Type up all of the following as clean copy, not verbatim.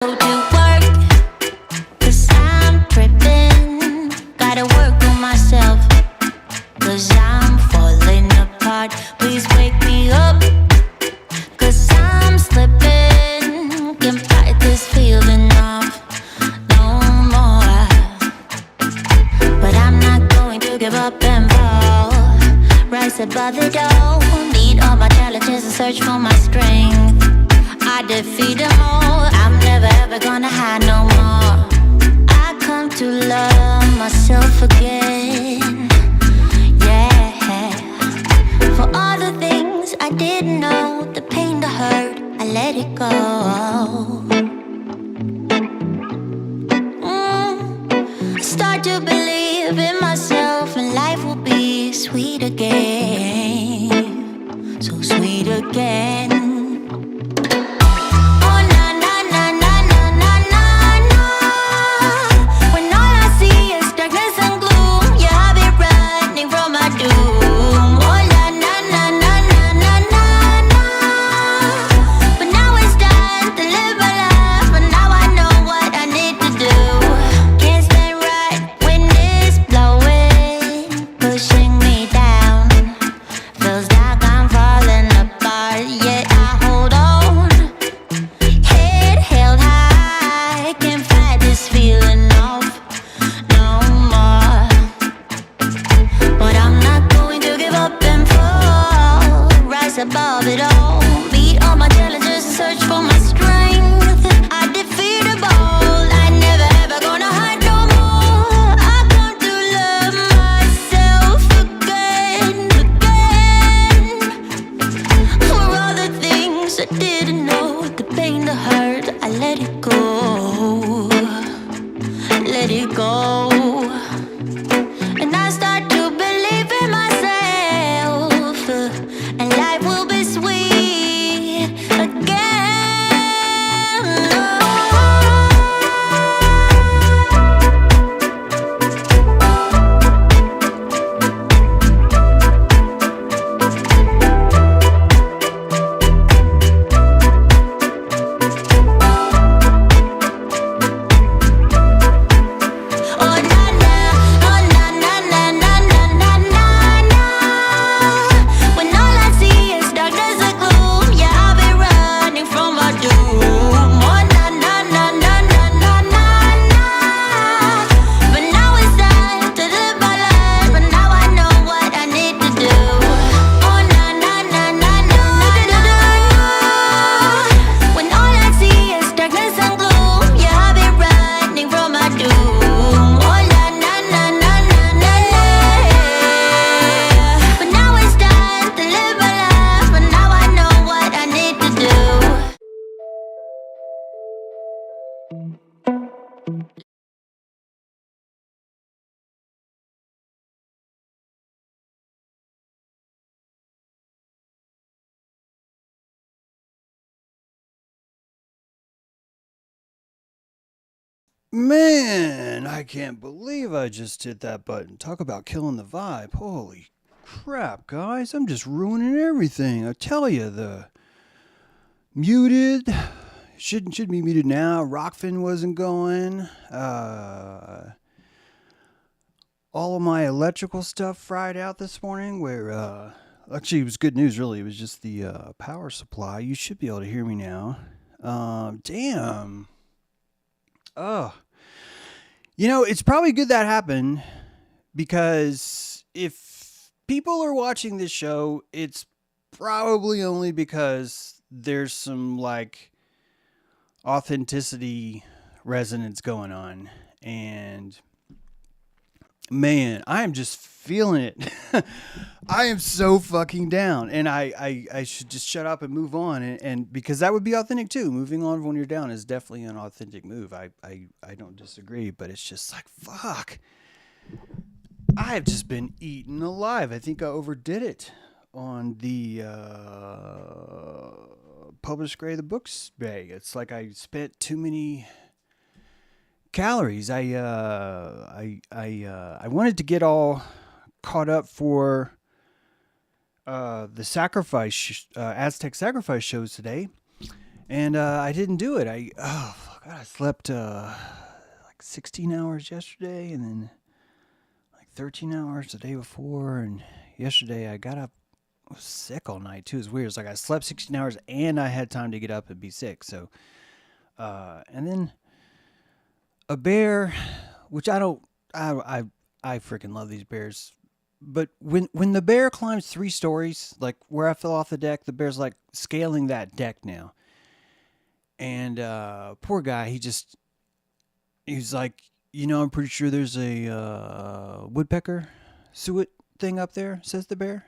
Go to work, 'cause I'm tripping. Gotta work on myself, 'cause I'm falling apart. Please wake me up, 'cause I'm slipping. Can't fight this feeling off no more. But I'm not going to give up and fall. Rise above it all, meet all my challenges and search for my strength. I defeat them all, I'm never ever gonna hide no more. I come to love myself again, yeah. For all the things I didn't know, the pain, the hurt, I let it go. I start to believe in myself and life will be sweet again, so sweet again. Above it all, beat all my challenges and search for my strength. I defeat them all, I never ever gonna hide no more. I come to love myself again, again. For all the things I didn't know, the pain, the hurt, I let it go, let it go. And I start to believe in myself, and life will be sweet again. Man, I can't believe I just hit that button. Talk about killing the vibe. Holy crap, guys. I'm just ruining everything. I tell you, the muted should be muted now. Rockfin wasn't going. All of my electrical stuff fried out this morning where actually it was good news really. It was just the power supply. You should be able to hear me now. Damn. Oh, it's probably good that happened because if people are watching this show, it's probably only because there's some like authenticity resonance going on. And man, I am just feeling it. I am so fucking down, and I should just shut up and move on, and because that would be authentic too. Moving on when you're down is definitely an authentic move. I don't disagree, but it's just like fuck. I've just been eaten alive. I think I overdid it on the published grade of the books bag. It's like I spent too many calories. I wanted to get all caught up for the sacrifice Aztec sacrifice shows today, and I didn't do it. God, I slept like 16 hours yesterday, and then like 13 hours the day before, and yesterday I got up. I was sick all night too. It's weird. It's like I slept 16 hours and I had time to get up and be sick. So, and then a bear, which I freaking love these bears. But when the bear climbs 3 stories, like where I fell off the deck, the bear's like scaling that deck now. And poor guy, he's like, I'm pretty sure there's a woodpecker suet thing up there, says the bear.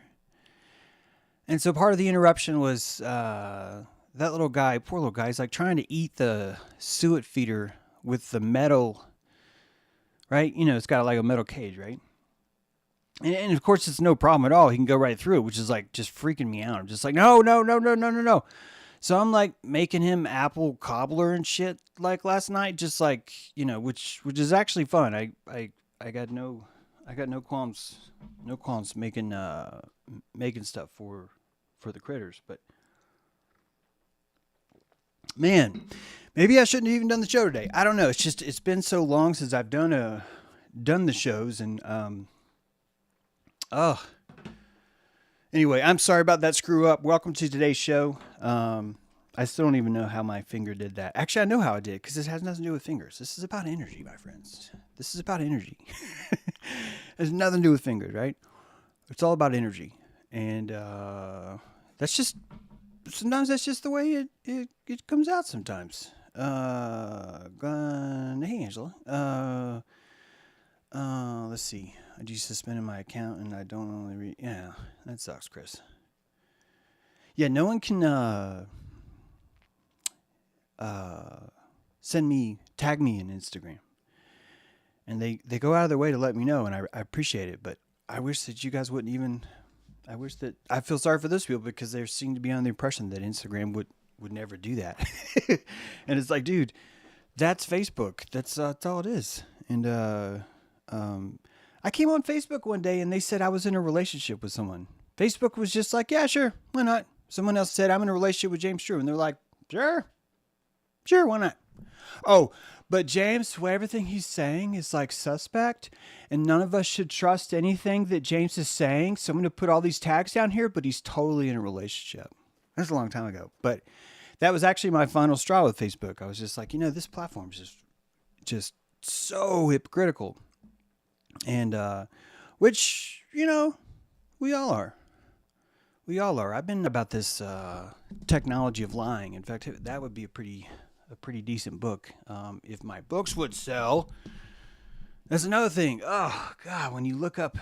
And so part of the interruption was that little guy, poor little guy, he's like trying to eat the suet feeder with the metal, right? It's got like a metal cage, right? And of course, it's no problem at all. He can go right through it, which is like just freaking me out. I'm just like, no, no, no, no, no, no, no. So I'm like making him apple cobbler and shit like last night, just like, which is actually fun. I got no qualms making stuff for the critters, but man, maybe I shouldn't have even done the show today. I don't know. It's been so long since I've done the shows, and anyway, I'm sorry about that screw up. Welcome to today's show. I still don't even know how my finger did that. Actually, I know how it did, because this has nothing to do with fingers. This is about energy, my friends. This is about energy. It has nothing to do with fingers, right? It's all about energy. And sometimes that's just the way it comes out sometimes. Hey, Angela. Let's see. I just suspended my account and I don't only read. Yeah, that sucks, Chris. Yeah, no one can tag me in Instagram. And they go out of their way to let me know, and I appreciate it, but I wish that you guys wouldn't even. I feel sorry for those people, because they seem to be under the impression that Instagram would never do that. And it's like, dude, that's Facebook. That's all it is. And I came on Facebook one day and they said I was in a relationship with someone. Facebook was just like, yeah, sure, why not? Someone else said I'm in a relationship with James True, and they're like, sure, why not? Oh, but James, everything he's saying is like suspect, and none of us should trust anything that James is saying. So I'm going to put all these tags down here, but he's totally in a relationship. That's a long time ago. But that was actually my final straw with Facebook. I was just like, this platform is just so hypocritical. And, which, we all are. We all are. I've been about this technology of lying. In fact, that would be a pretty decent book, if my books would sell. That's another thing. Oh God, when you look up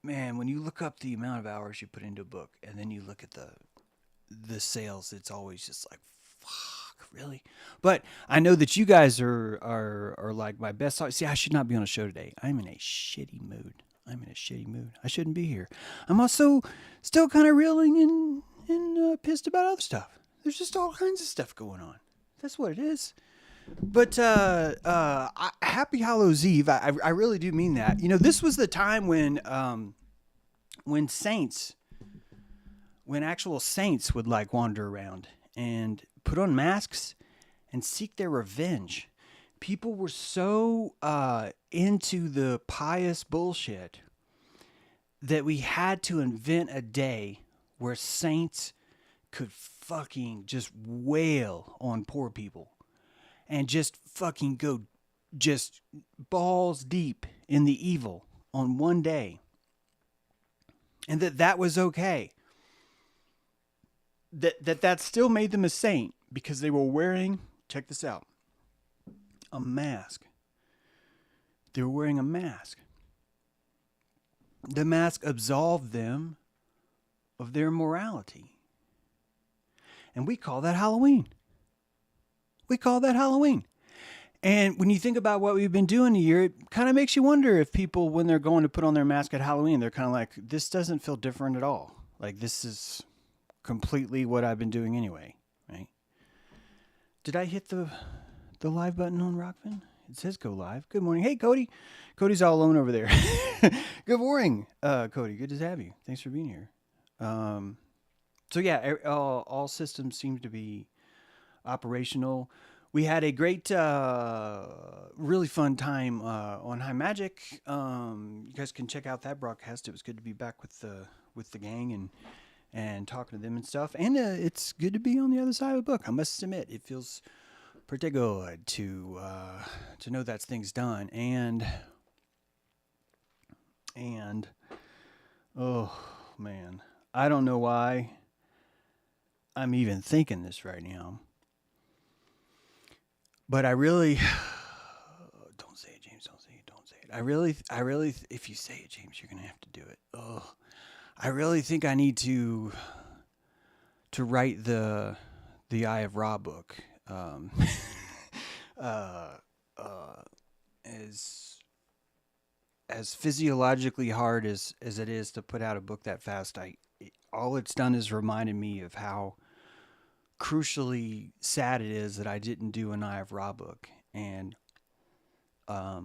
the amount of hours you put into a book, and then you look at the sales, it's always just like, fuck, really? But I know that you guys are like my best. See, I should not be on a show today. I'm in a shitty mood. I shouldn't be here. I'm also still kind of reeling and pissed about other stuff. There's just all kinds of stuff going on. That's what it is. But happy Hallows Eve. I really do mean that. This was the time when actual saints would like wander around and put on masks and seek their revenge. People were so into the pious bullshit that we had to invent a day where saints could fucking just wail on poor people and just fucking go just balls deep in the evil on one day. And that was okay. That still made them a saint, because they were wearing, check this out, a mask. They were wearing a mask. The mask absolved them of their morality. And we call that Halloween. And when you think about what we've been doing a year, it kind of makes you wonder if people, when they're going to put on their mask at Halloween, they're kind of like, this doesn't feel different at all. Like, this is completely what I've been doing anyway, right? Did I hit the live button on Rockfin? It says go live. Good morning. Hey, Cody. Cody's all alone over there. Good morning, Cody. Good to have you. Thanks for being here. So yeah, all systems seem to be operational. we had a great, really fun time on High Magic. You guys can check out that broadcast. It was good to be back with the gang and talking to them and stuff. And it's good to be on the other side of the book. I must admit, it feels pretty good to know that thing's done. And oh man, I don't know why I'm even thinking this right now. But I really don't say it, James. Don't say it. Don't say it. I really, if you say it, James, you're gonna have to do it. Oh, I really think I need to write the Eye of Ra book. Uh, as physiologically hard as it is to put out a book that fast, all it's done is reminded me of how crucially sad it is that I didn't do an Eye of Ra book. And I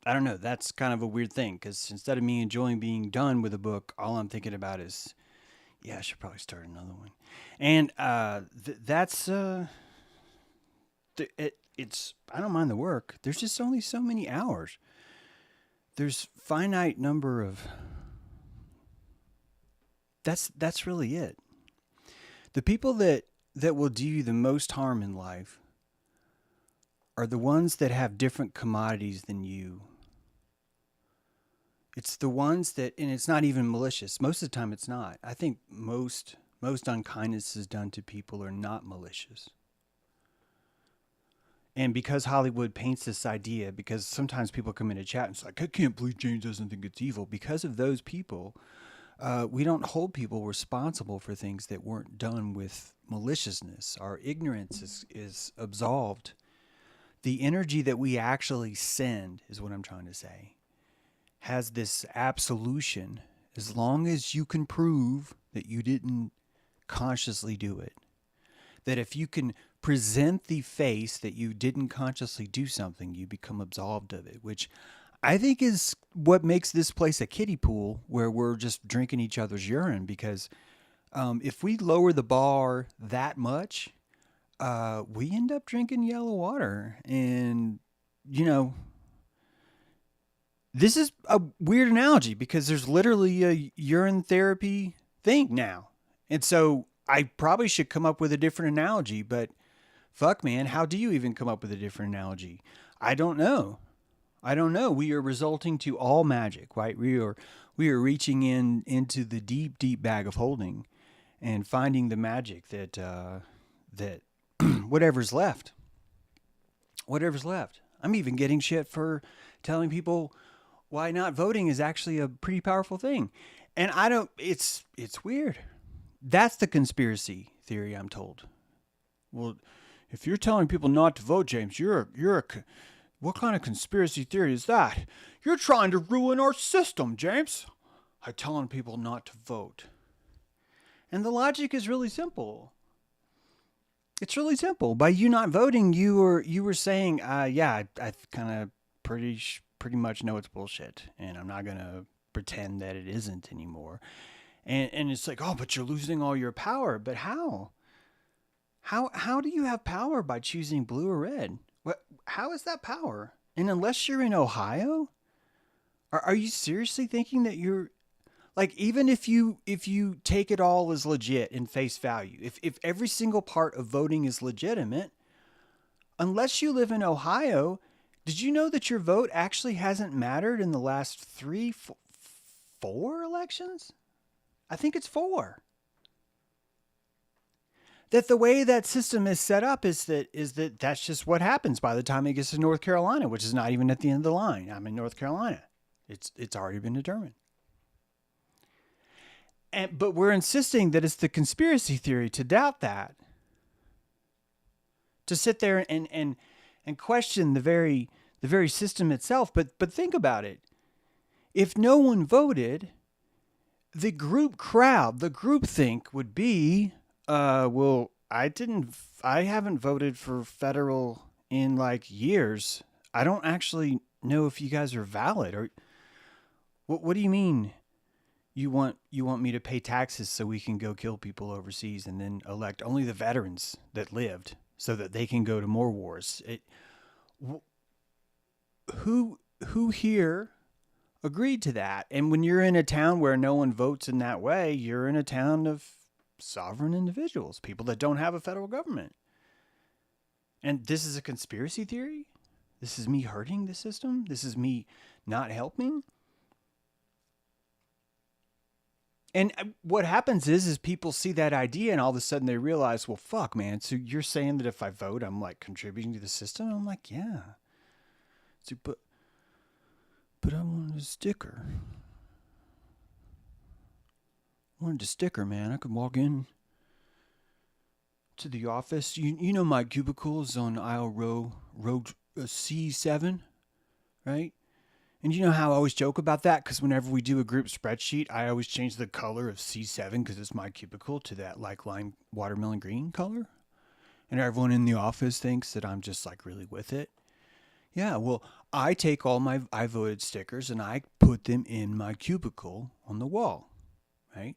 don't know, that's kind of a weird thing, because instead of me enjoying being done with a book, all I'm thinking about is, yeah, I should probably start another one. And that's it's I don't mind the work. There's just only so many hours. There's finite number of. That's really it. The people that will do you the most harm in life are the ones that have different commodities than you. It's the ones that, and it's not even malicious. Most of the time it's not. I think most unkindness is done to people are not malicious. And because Hollywood paints this idea, because sometimes people come into chat and it's like, I can't believe James doesn't think it's evil. Because of those people, we don't hold people responsible for things that weren't done with maliciousness. Our ignorance is absolved. The energy that we actually send, is what I'm trying to say, has this absolution as long as you can prove that you didn't consciously do it. That if you can present the face that you didn't consciously do something, you become absolved of it, which I think is what makes this place a kiddie pool where we're just drinking each other's urine. Because if we lower the bar that much, we end up drinking yellow water. And, you know, this is a weird analogy because there's literally a urine therapy thing now. And so I probably should come up with a different analogy, but fuck, man, how do you even come up with a different analogy? I don't know. We are resulting to all magic, right? We are reaching into the deep, deep bag of holding and finding the magic that whatever's left. I'm even getting shit for telling people why not voting is actually a pretty powerful thing. And it's weird. That's the conspiracy theory, I'm told. Well, if you're telling people not to vote, James, what kind of conspiracy theory is that? You're trying to ruin our system, James. I'm telling people not to vote. And the logic is really simple. It's really simple. By you not voting, you were saying, yeah, I kind of pretty much know it's bullshit, and I'm not gonna pretend that it isn't anymore. And it's like, oh, but you're losing all your power. But how? How do you have power by choosing blue or red? What? How is that power? And unless you're in Ohio, are you seriously thinking that you're like, even if you take it all as legit in face value, if every single part of voting is legitimate, unless you live in Ohio, did you know that your vote actually hasn't mattered in the last 4 elections? I think it's 4. That the way that system is set up is that that's just what happens by the time it gets to North Carolina, which is not even at the end of the line. I'm in North Carolina. It's already been determined. But we're insisting that it's the conspiracy theory to doubt that. To sit there and question the very system itself. But think about it. If no one voted, the groupthink would be, well, I haven't voted for federal in like years. I don't actually know if you guys are valid. Or what do you mean? You want me to pay taxes so we can go kill people overseas and then elect only the veterans that lived? so that they can go to more wars. Who here agreed to that? And when you're in a town where no one votes in that way, you're in a town of sovereign individuals, people that don't have a federal government. And this is a conspiracy theory? This is me hurting the system? This is me not helping? And what happens is people see that idea and all of a sudden they realize, well, fuck, man. So you're saying that if I vote, I'm like contributing to the system? I'm like, yeah. So, but I wanted a sticker. I wanted a sticker, man. I could walk in to the office. You know my cubicle is on aisle row C7, right? And you know how I always joke about that? Because whenever we do a group spreadsheet, I always change the color of C7 because it's my cubicle to that like lime watermelon green color. And everyone in the office thinks that I'm just like really with it. Yeah, well, I take all my I voted stickers and I put them in my cubicle on the wall, right?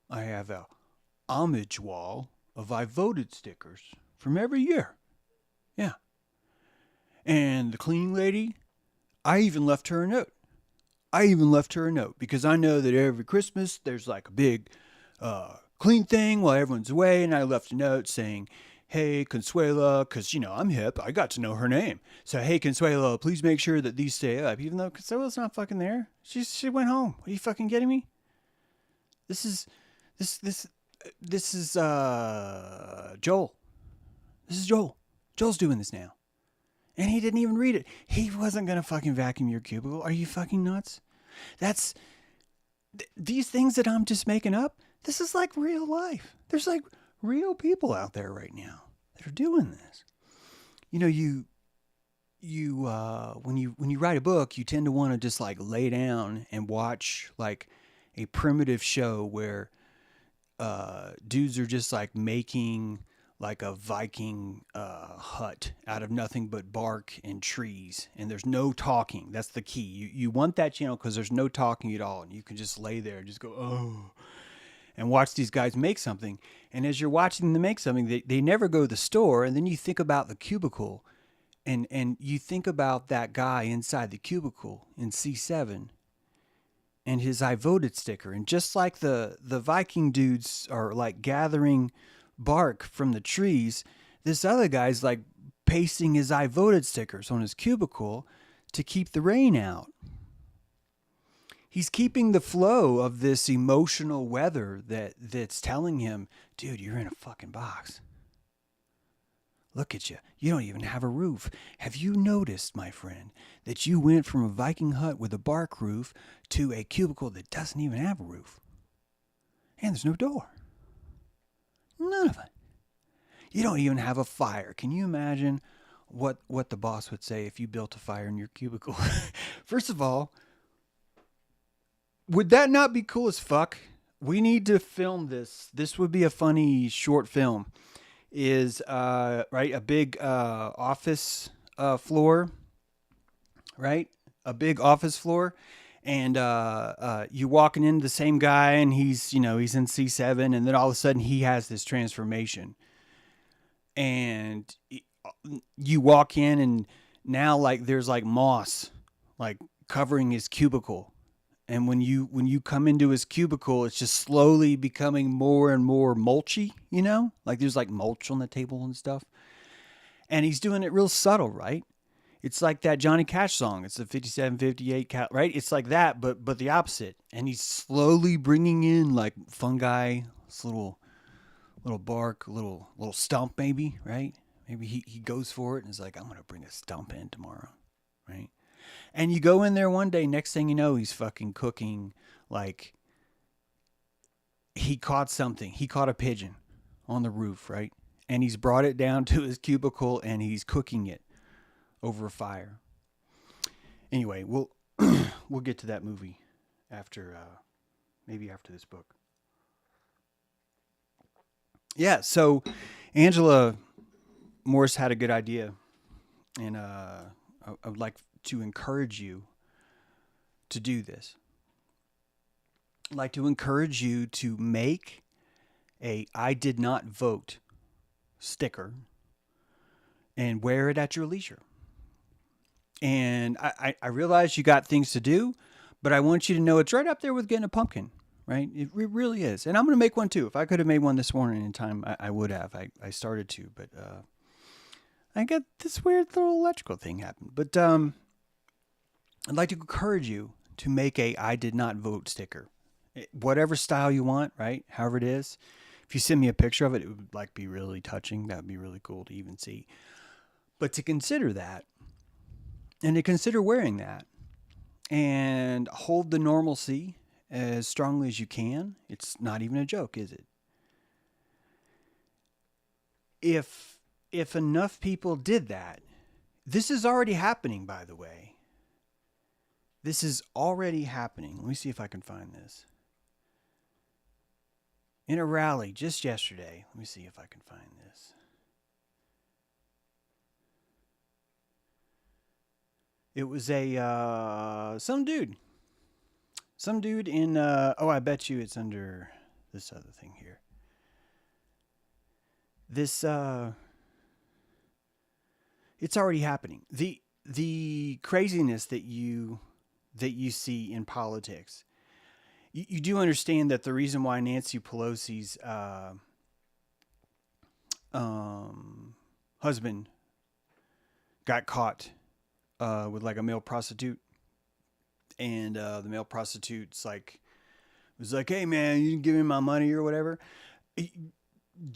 I have a homage wall of I voted stickers from every year. Yeah. And the cleaning lady, I even left her a note. Because I know that every Christmas there's like a big clean thing while everyone's away. And I left a note saying, hey, Consuela, because, I'm hip. I got to know her name. So, hey, Consuela, please make sure that these stay up. Even though Consuela's not fucking there. She went home. Are you fucking kidding me? This is Joel. This is Joel. Joel's doing this now. And he didn't even read it. He wasn't going to fucking vacuum your cubicle. Are you fucking nuts? These things that I'm just making up, this is like real life. There's like real people out there right now that are doing this. When you write a book, you tend to want to just like lay down and watch like a primitive show where dudes are just like making like a Viking hut out of nothing but bark and trees, and there's no talking. That's the key. You want that channel because there's no talking at all, and you can just lay there and just go, oh, and watch these guys make something. And as you're watching them make something, they never go to the store, and then you think about the cubicle, and you think about that guy inside the cubicle in C7 and his I voted sticker. And just like the Viking dudes are like gathering bark from the trees, this other guy's like pasting his I voted stickers on his cubicle to keep the rain out. He's keeping the flow of this emotional weather that's telling him, dude, you're in a fucking box. Look at you. You don't even have a roof. Have you noticed, my friend, that you went from a Viking hut with a bark roof to a cubicle that doesn't even have a roof? And there's no door. None of it. You don't even have a fire. Can you imagine what the boss would say if you built a fire in your cubicle? First of all, would that not be cool as fuck? We need to film this. This would be a funny short film. Is right, a big office floor, right? A big office floor, and you walking into the same guy, and he's in C7, and then all of a sudden he has this transformation, and you walk in, and now like there's like moss like covering his cubicle. And when you come into his cubicle, it's just slowly becoming more and more mulchy, like there's like mulch on the table and stuff. And he's doing it real subtle, right? It's like that Johnny Cash song. It's the 57, 58, right? It's like that, but the opposite. And he's slowly bringing in like fungi, this little bark, little stump maybe, right? Maybe he goes for it and is like, I'm going to bring a stump in tomorrow, right? And you go in there one day, next thing you know, he's fucking cooking, like, he caught something. He caught a pigeon on the roof, right? And he's brought it down to his cubicle, and he's cooking it over a fire. Anyway, we'll get to that movie maybe after this book. Yeah, so Angela Morse had a good idea, and I would like to encourage you to do this. I'd like to encourage you to make a I did not vote sticker and wear it at your leisure. And I realize you got things to do, but I want you to know it's right up there with getting a pumpkin, right? It really is. And I'm going to make one too. If I could have made one this morning in time, I would have. I started to, but I got this weird little electrical thing happen. But I'd like to encourage you to make a I did not vote sticker. Whatever style you want, right? However it is. If you send me a picture of it, it would like be really touching. That would be really cool to even see. But to consider that, and to consider wearing that, and hold the normalcy as strongly as you can. It's not even a joke, is it? If enough people did that, this is already happening, by the way. This is already happening. Let me see if I can find this. In a rally just yesterday, let me see if I can find this. It was some dude in I bet you it's under this other thing here. This it's already happening. The craziness that you see in politics. You do understand that the reason why Nancy Pelosi's husband got caught with like a male prostitute, and the male prostitute's like was like, "Hey man, you didn't give me my money or whatever."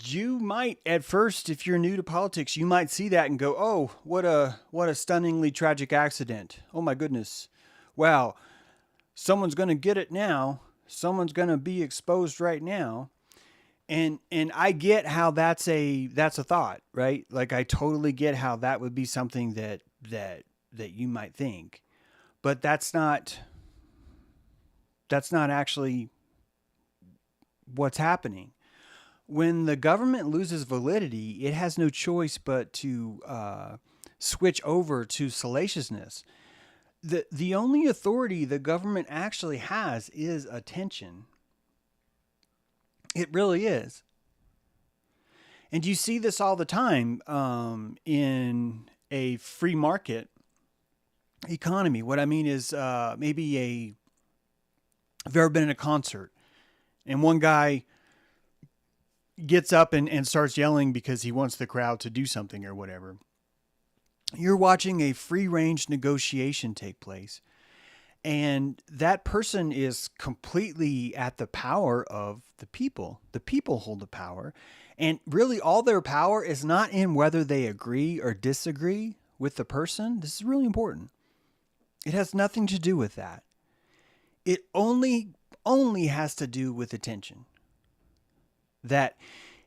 You might at first, if you're new to politics, you might see that and go, "Oh, what a stunningly tragic accident! Oh my goodness, wow, someone's gonna get it now. Someone's gonna be exposed right now." And I get how that's a thought, right? Like I totally get how that would be something that you might think, but that's not actually what's happening. When the government loses validity, it has no choice but to switch over to salaciousness. The only authority the government actually has is attention. It really is. And you see this all the time in a free market economy. What I mean is maybe I've ever been in a concert and one guy gets up and starts yelling because he wants the crowd to do something or whatever. You're watching a free range negotiation take place. And that person is completely at the power of the people. The people hold the power. And really all their power is not in whether they agree or disagree with the person. This is really important. It has nothing to do with that. It only has to do with attention. That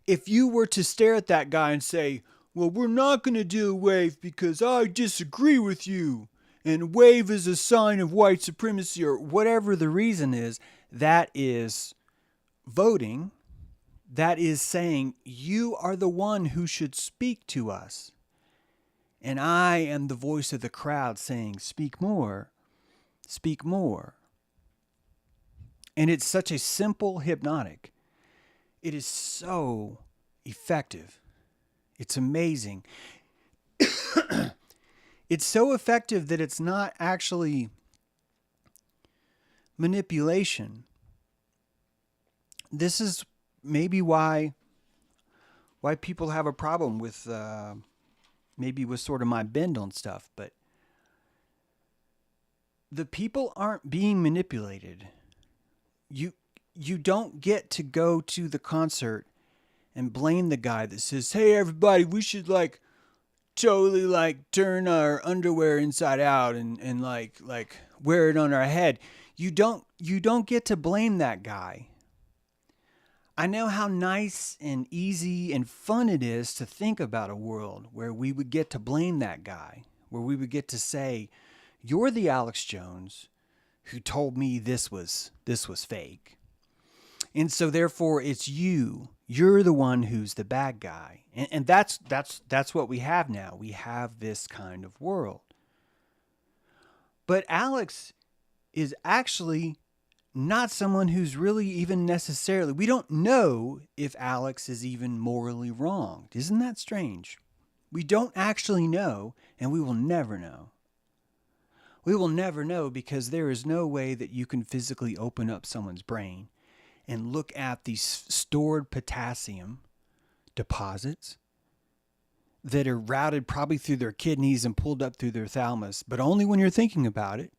if you were to stare at that guy and say, "Well, we're not going to do a wave because I disagree with you, and wave is a sign of white supremacy," or whatever the reason is, that is voting. That is saying you are the one who should speak to us. And I am the voice of the crowd saying, "Speak more, speak more." And it's such a simple hypnotic. It is so effective. It's amazing. It's so effective that it's not actually manipulation. This is maybe why people have a problem with maybe with sort of my bend on stuff, but the people aren't being manipulated. You don't get to go to the concert and blame the guy that says, "Hey everybody, we should like totally like turn our underwear inside out and like wear it on our head." You don't get to blame that guy. I know how nice and easy and fun it is to think about a world where we would get to blame that guy, where we would get to say, "You're the Alex Jones who told me this was fake. And so therefore it's you. You're the one who's the bad guy." And that's what we have now. We have this kind of world. But Alex is actually not someone who's really even necessarily, we don't know if Alex is even morally wronged. Isn't that strange? We don't actually know, and we will never know. We will never know because there is no way that you can physically open up someone's brain and look at these stored potassium deposits that are routed probably through their kidneys and pulled up through their thalamus, but only when you're thinking about it,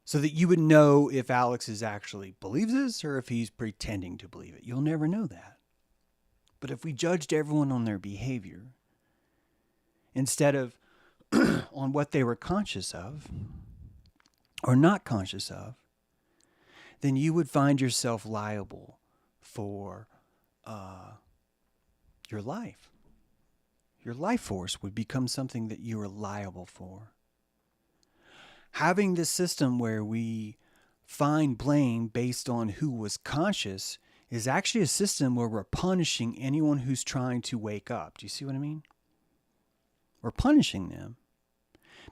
so that you would know if Alex is actually believes this or if he's pretending to believe it. You'll never know that. But if we judged everyone on their behavior instead of on what they were conscious of or not conscious of, then you would find yourself liable for your life. Your life force would become something that you are liable for. Having this system where we find blame based on who was conscious is actually a system where we're punishing anyone who's trying to wake up. Do you see what I mean? We're punishing them.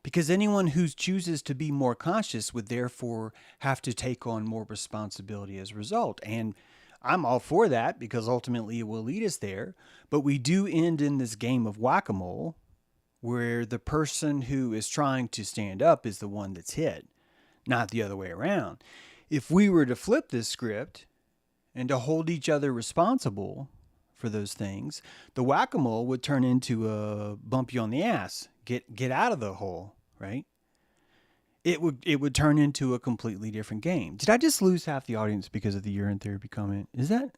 Because anyone who chooses to be more conscious would therefore have to take on more responsibility as a result. And I'm all for that because ultimately it will lead us there. But we do end in this game of whack-a-mole where the person who is trying to stand up is the one that's hit, not the other way around. If we were to flip this script and to hold each other responsible for those things, the whack-a-mole would turn into a bump you on the ass. Get out of the hole, right? It would turn into a completely different game. Did I just lose half the audience because of the urine therapy comment? Is that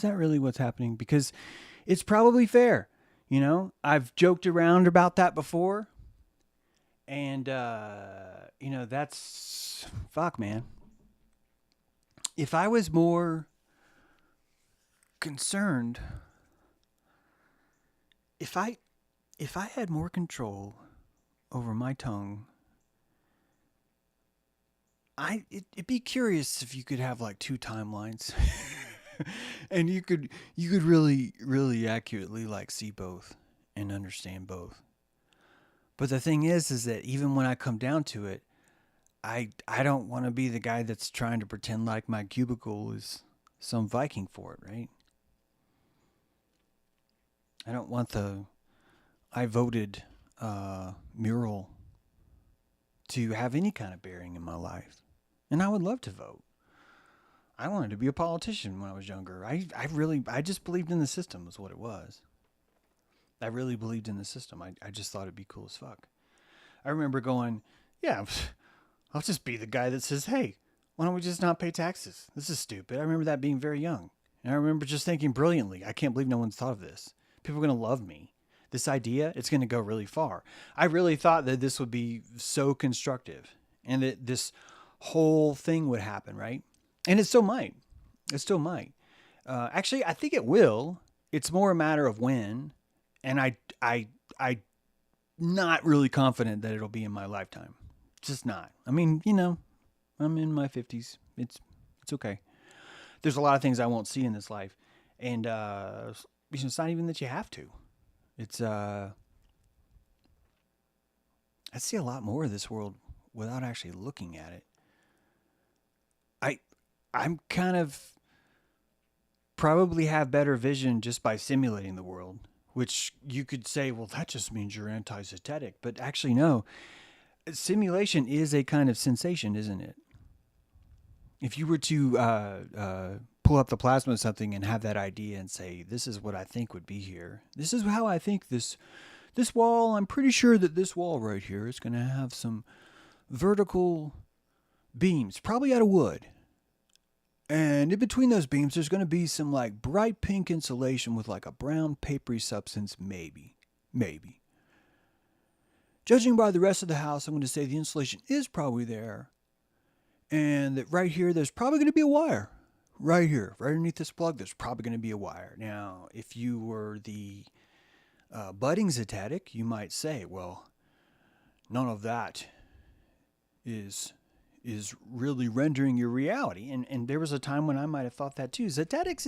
really what's happening? Because it's probably fair. You know, I've joked around about that before. And, that's fuck, man. If I was more concerned, if I had more control over my tongue, it'd be curious if you could have like two timelines and you could really, really accurately like see both and understand both. But the thing is that even when I come down to it, I don't want to be the guy that's trying to pretend like my cubicle is some Viking fort, right? I don't want the I voted mural to have any kind of bearing in my life. And I would love to vote. I wanted to be a politician when I was younger. I just believed in the system was what it was. I really believed in the system. I just thought it'd be cool as fuck. I remember going, yeah, I'll just be the guy that says, hey, why don't we just not pay taxes? This is stupid. I remember that being very young. And I remember just thinking brilliantly, I can't believe no one's thought of this. People are going to love me. This idea, it's going to go really far. I really thought that this would be so constructive and that this whole thing would happen, right? And it still might. It still might. Actually, I think it will. It's more a matter of when. And I not really confident that it'll be in my lifetime. Just not. I mean, I'm in my 50s. It's okay. There's a lot of things I won't see in this life. And it's not even that you have to. It's I see a lot more of this world without actually looking at it. I'm kind of probably have better vision just by simulating the world, which you could say, well, that just means you're anti-zetetic. But actually, no. Simulation is a kind of sensation, isn't it? If you were to pull up the plasma of something and have that idea and say, this is what I think would be here. This is how I think this wall, I'm pretty sure that this wall right here is going to have some vertical beams, probably out of wood. And in between those beams, there's going to be some like bright pink insulation with like a brown papery substance, maybe. Judging by the rest of the house, I'm going to say the insulation is probably there. And that right here, there's probably going to be a wire. Right here, right underneath this plug, there's probably going to be a wire. Now, if you were the budding zetetic, you might say, well, none of that is really rendering your reality. And there was a time when I might have thought that too. Zetetics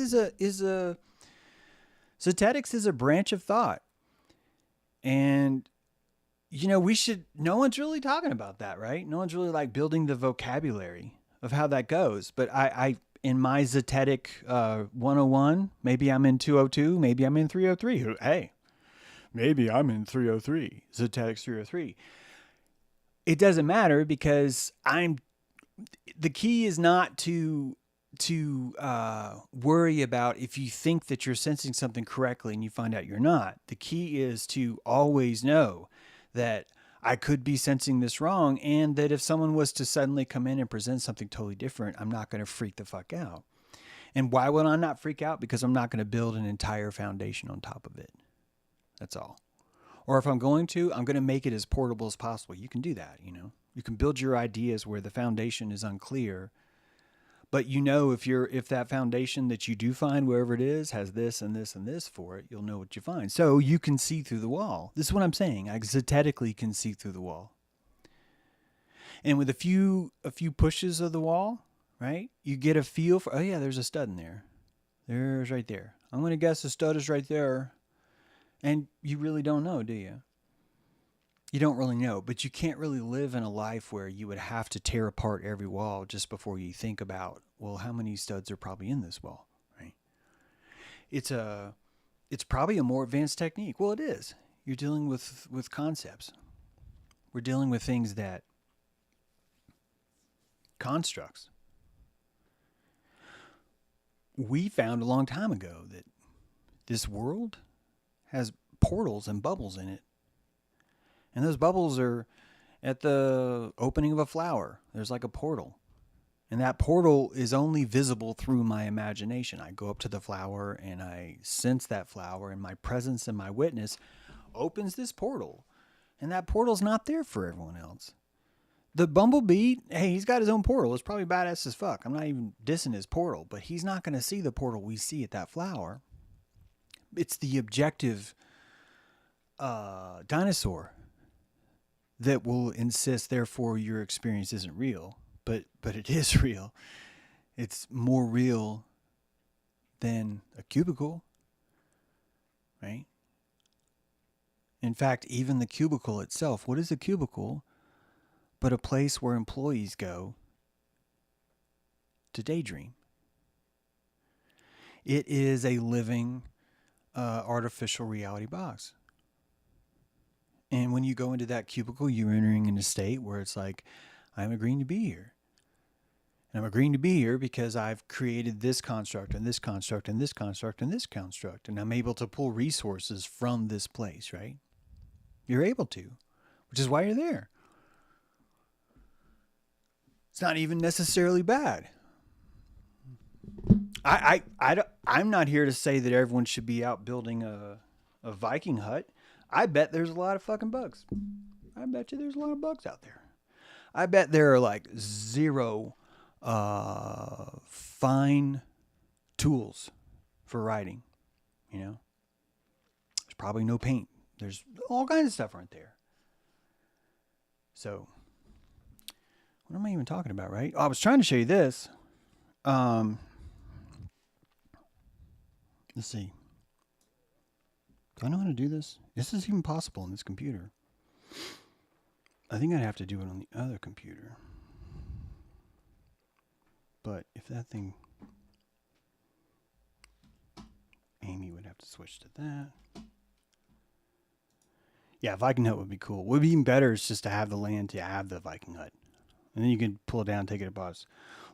is a branch of thought. And no one's really talking about that, right? No one's really like building the vocabulary of how that goes. But I in my Zetetic 101, maybe I'm in 202, maybe I'm in 303. Hey, maybe I'm in 303, Esoteric 303. It doesn't matter because the key is not to worry about if you think that you're sensing something correctly and you find out you're not. The key is to always know that I could be sensing this wrong, and that if someone was to suddenly come in and present something totally different, I'm not going to freak the fuck out. And why would I not freak out? Because I'm not going to build an entire foundation on top of it. That's all. Or if I'm going to make it as portable as possible. You can do that, you know. You can build your ideas where the foundation is unclear. But you know, if that foundation that you do find, wherever it is, has this and this and this for it, you'll know what you find. So you can see through the wall. This is what I'm saying. I exotically can see through the wall. And with a few pushes of the wall, right, you get a feel for, oh yeah, there's a stud in there. There's right there. I'm going to guess the stud is right there. And you really don't know, do you? You don't really know, but you can't really live in a life where you would have to tear apart every wall just before you think about, well, how many studs are probably in this wall, right? It's probably a more advanced technique. Well, it is. You're dealing with concepts. We're dealing with things that constructs. We found a long time ago that this world has portals and bubbles in it. And those bubbles are at the opening of a flower. There's like a portal. And that portal is only visible through my imagination. I go up to the flower and I sense that flower, and my presence and my witness opens this portal. And that portal's not there for everyone else. The bumblebee, hey, he's got his own portal. It's probably badass as fuck. I'm not even dissing his portal, but he's not going to see the portal we see at that flower. It's the objective dinosaur that will insist, therefore, your experience isn't real. But it is real. It's more real than a cubicle, right? In fact, even the cubicle itself, what is a cubicle but a place where employees go to daydream? It is a living artificial reality box. And when you go into that cubicle, you're entering in a state where it's like, I'm agreeing to be here. And I'm agreeing to be here because I've created this construct and this construct and this construct and this construct. And I'm able to pull resources from this place, right? You're able to, which is why you're there. It's not even necessarily bad. I'm not here to say that everyone should be out building a Viking hut. I bet there's a lot of fucking bugs. I bet you there's a lot of bugs out there. I bet there are like zero fine tools for writing. You know, there's probably no paint. There's all kinds of stuff aren't there. So, what am I even talking about, right? Oh, I was trying to show you this. Let's see. Do I know how to do this? Is this even possible on this computer? I think I'd have to do it on the other computer. But if that thing... Amy would have to switch to that. Yeah, Viking hut would be cool. What would be even better is just to have the land to have the Viking hut. And then you can pull it down, take it to boss.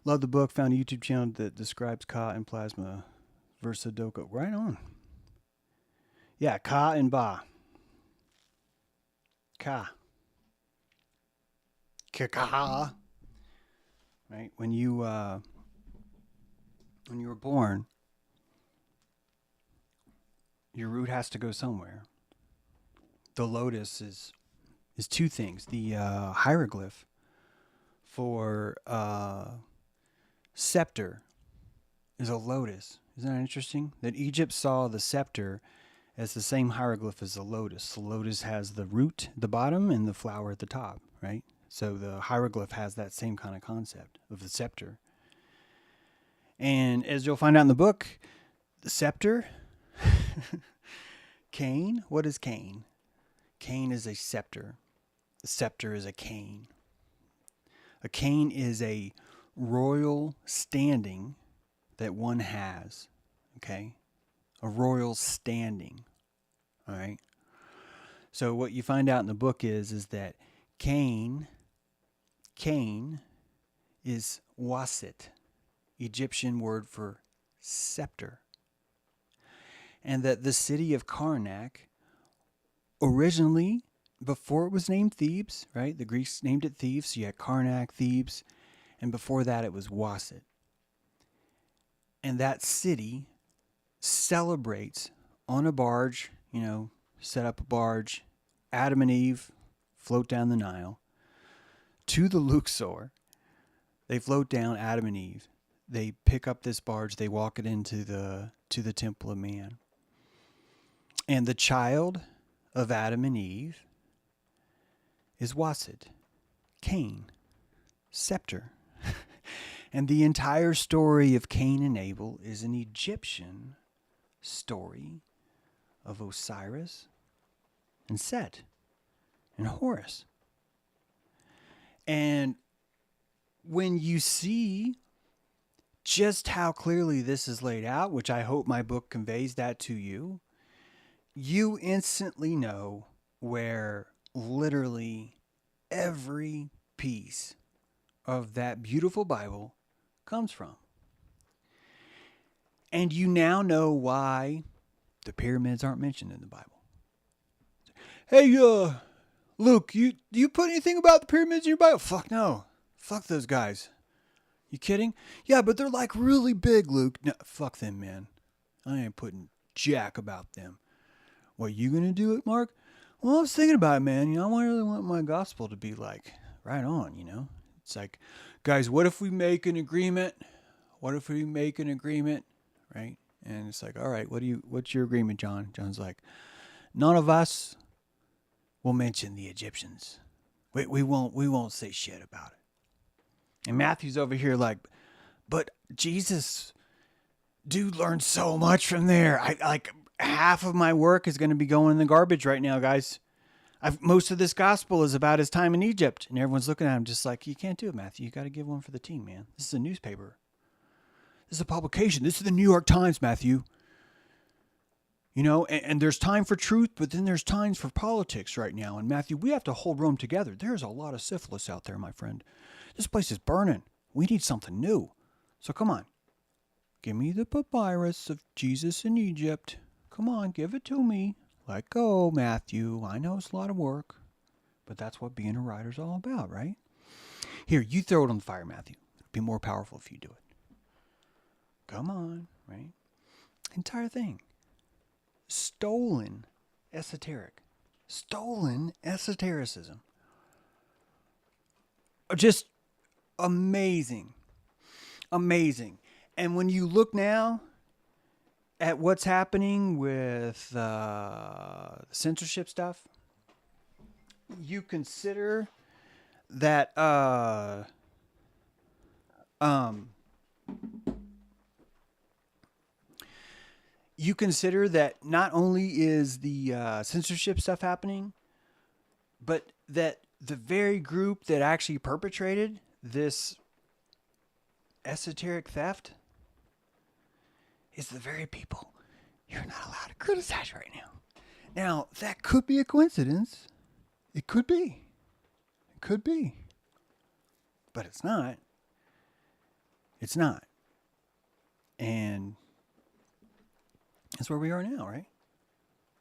Love the book. Found a YouTube channel that describes Ka and Plasma Versadoka. Right on. Yeah, Ka and Ba. Ka. Ka. Right? When you were born, your root has to go somewhere. The lotus is two things. The hieroglyph for scepter is a lotus. Isn't that interesting? That Egypt saw the scepter as the same hieroglyph as the lotus. The lotus has the root at the bottom and the flower at the top, right? So the hieroglyph has that same kind of concept of the scepter. And as you'll find out in the book, the scepter, cane, what is cane? Cane is a scepter. The scepter is a cane. A cane is a royal standing that one has, okay? A royal standing, all right? So what you find out in the book is that Cain is wasit, Egyptian word for scepter. And that the city of Karnak originally, before it was named Thebes, right? The Greeks named it Thebes. So you had Karnak, Thebes, and before that it was Wasit. And that city celebrates on a barge, set up a barge, Adam and Eve float down the Nile to the Luxor. They float down, Adam and Eve. They pick up this barge, they walk it into the temple of man. And the child of Adam and Eve is Wasit, Cain, scepter. And the entire story of Cain and Abel is an Egyptian story of Osiris and Set and Horus. And when you see just how clearly this is laid out, which I hope my book conveys that to you, you instantly know where literally every piece of that beautiful Bible comes from. And you now know why the pyramids aren't mentioned in the Bible. Hey, Luke, do you put anything about the pyramids in your Bible? Fuck no. Fuck those guys. You kidding? Yeah, but they're like really big, Luke. No, fuck them, man. I ain't putting jack about them. What, you gonna do it, Mark? Well, I was thinking about it, man. I really want my gospel to be like right on, It's like, guys, what if we make an agreement? Right? And it's like, all right, what's your agreement, John? John's like, none of us will mention the Egyptians. We won't say shit about it. And Matthew's over here like, but Jesus, dude, learned so much from there. Half of my work is going to be going in the garbage right now, guys. Most of this gospel is about his time in Egypt. And everyone's looking at him just like, you can't do it, Matthew. You got to give one for the team, man. This is a newspaper. This is a publication. This is the New York Times, Matthew. And there's time for truth, but then there's times for politics right now. And Matthew, we have to hold Rome together. There's a lot of syphilis out there, my friend. This place is burning. We need something new. So come on. Give me the papyrus of Jesus in Egypt. Come on, give it to me. Let go, Matthew. I know it's a lot of work, but that's what being a writer's all about, right? Here, you throw it on the fire, Matthew. It'll be more powerful if you do it. Come on, right? Entire thing. Stolen esoteric. Stolen esotericism. Just amazing. Amazing. And when you look now at what's happening with censorship stuff, you consider that not only is the censorship stuff happening, but that the very group that actually perpetrated this esoteric theft is the very people you're not allowed to criticize right now. Now, that could be a coincidence. It could be. It could be. But it's not. It's not. And that's where we are now, right?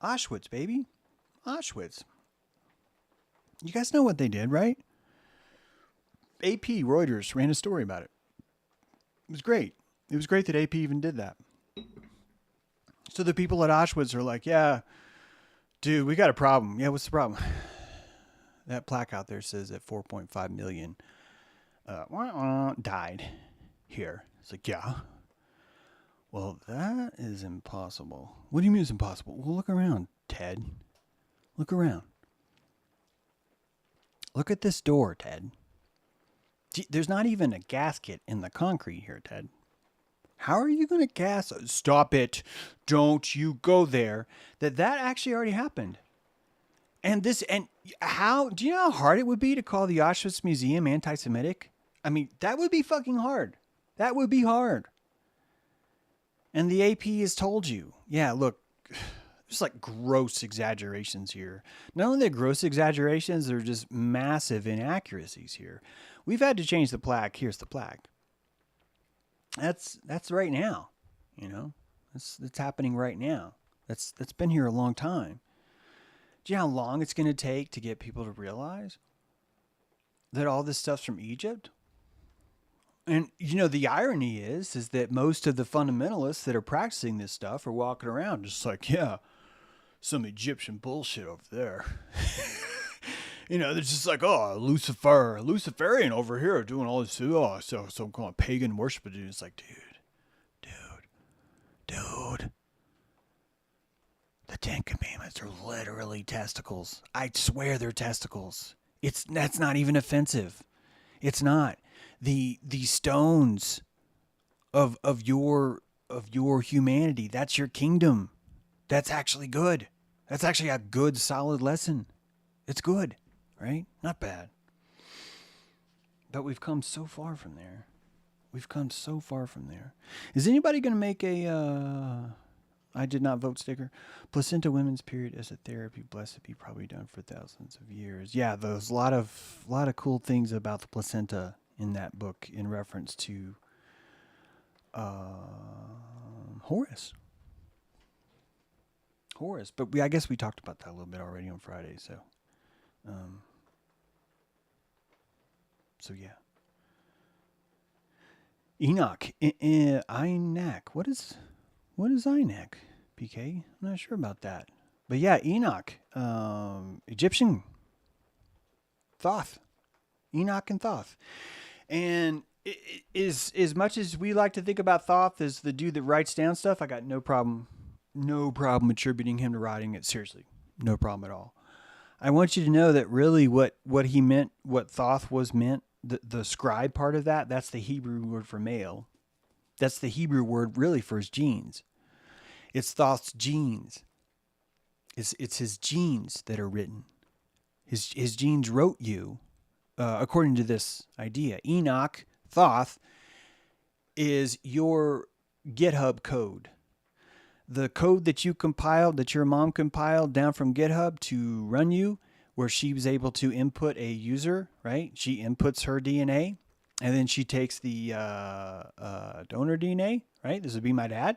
Auschwitz, baby. Auschwitz. You guys know what they did, right? AP, Reuters ran a story about it. It was great. It was great that AP even did that. So the people at Auschwitz are like, yeah, dude, we got a problem. Yeah, what's the problem? That plaque out there says that 4.5 million died here. It's like, yeah. Well, that is impossible. What do you mean it's impossible? Well, look around, Ted. Look around. Look at this door, Ted. There's not even a gasket in the concrete here, Ted. How are you going to gas? Stop it. Don't you go there. That actually already happened. And do you know how hard it would be to call the Auschwitz Museum anti-Semitic? I mean, that would be fucking hard. That would be hard. And the AP has told you, yeah, look, just like gross exaggerations here. Not only the gross exaggerations, they're just massive inaccuracies here. We've had to change the plaque. Here's the plaque. That's right now, you know. That's happening right now. That's been here a long time. Do you know how long it's going to take to get people to realize that all this stuff's from Egypt? And you know, the irony is that most of the fundamentalists that are practicing this stuff are walking around just like, yeah, some Egyptian bullshit over there. You know, they're just like, oh, Luciferian over here doing all this, oh, so some kind of pagan worship. And it's like, dude. The Ten Commandments are literally testicles. I swear they're testicles. That's not even offensive. It's not. The stones of your humanity, that's your kingdom. That's actually good. That's actually a good, solid lesson. It's good, right? Not bad. But we've come so far from there. Is anybody going to make a I did not vote sticker? Placenta women's period as a therapy, blessed be, probably done for thousands of years. Yeah, there's a lot of cool things about the placenta in that book in reference to Horus. But I guess we talked about that a little bit already on Friday. So yeah. Enoch, Einak. What is Einak? PK? I'm not sure about that. But yeah, Enoch, Egyptian, Thoth, Enoch and Thoth. And as much as we like to think about Thoth as the dude that writes down stuff, I got no problem attributing him to writing it. Seriously, no problem at all. I want you to know that really what he meant, what Thoth was meant, the scribe part of that's the Hebrew word for male. That's the Hebrew word really for his genes. It's Thoth's genes. It's his genes that are written. His genes wrote you, according to this idea. Enoch, Thoth, is your GitHub code. The code that you compiled, that your mom compiled down from GitHub to run you, where she was able to input a user, right? She inputs her DNA, and then she takes the donor DNA, right? This would be my dad.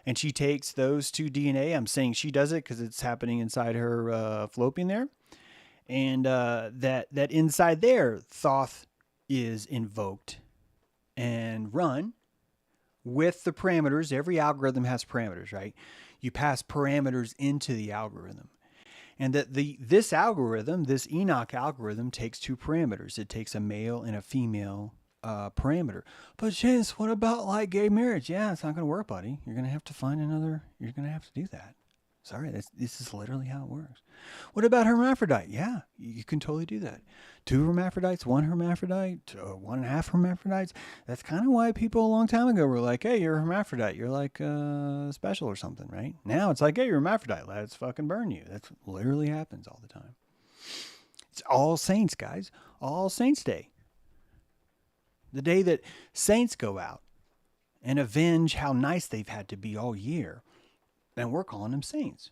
And she takes those two DNA. I'm saying she does it because it's happening inside her fallopian there. And that inside there, Thoth is invoked and run with the parameters. Every algorithm has parameters, right? You pass parameters into the algorithm. And that this algorithm, this Enoch algorithm, takes two parameters. It takes a male and a female parameter. But Chase, what about like gay marriage? Yeah, it's not going to work, buddy. You're going to have to find another. You're going to have to do that. Sorry, this is literally how it works. What about hermaphrodite? Yeah, you can totally do that. 2 hermaphrodites, 1 hermaphrodite, 1.5 hermaphrodites. That's kind of why people a long time ago were like, hey, you're a hermaphrodite. You're like special or something, right? Now it's like, hey, you're a hermaphrodite. Let's fucking burn you. That's what literally happens all the time. It's All Saints, guys. All Saints Day. The day that saints go out and avenge how nice they've had to be all year. And we're calling them saints.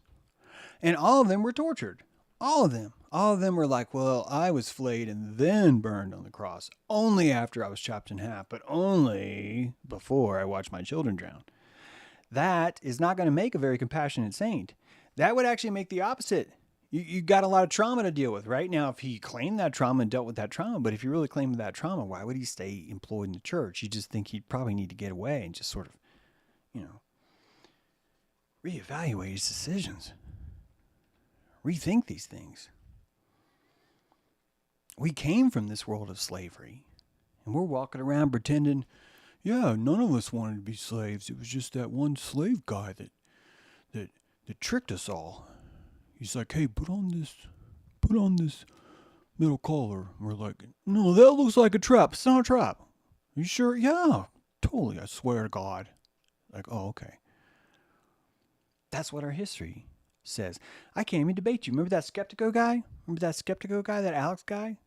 And all of them were tortured. All of them. All of them were like, well, I was flayed and then burned on the cross. Only after I was chopped in half, but only before I watched my children drown. That is not going to make a very compassionate saint. That would actually make the opposite. You got a lot of trauma to deal with, right? Now, if he claimed that trauma and dealt with that trauma, but if you really claimed that trauma, why would he stay employed in the church? You just think he'd probably need to get away and just sort of, reevaluate his decisions. Rethink these things. We came from this world of slavery, and we're walking around pretending, yeah, none of us wanted to be slaves. It was just that one slave guy that tricked us all. He's like, hey, put on this metal collar. And we're like, no, that looks like a trap. It's not a trap. Are you sure? Yeah, totally. I swear to God. Like, oh, okay. That's what our history says. I can't even debate you. Remember that Skeptico guy? That Alex guy?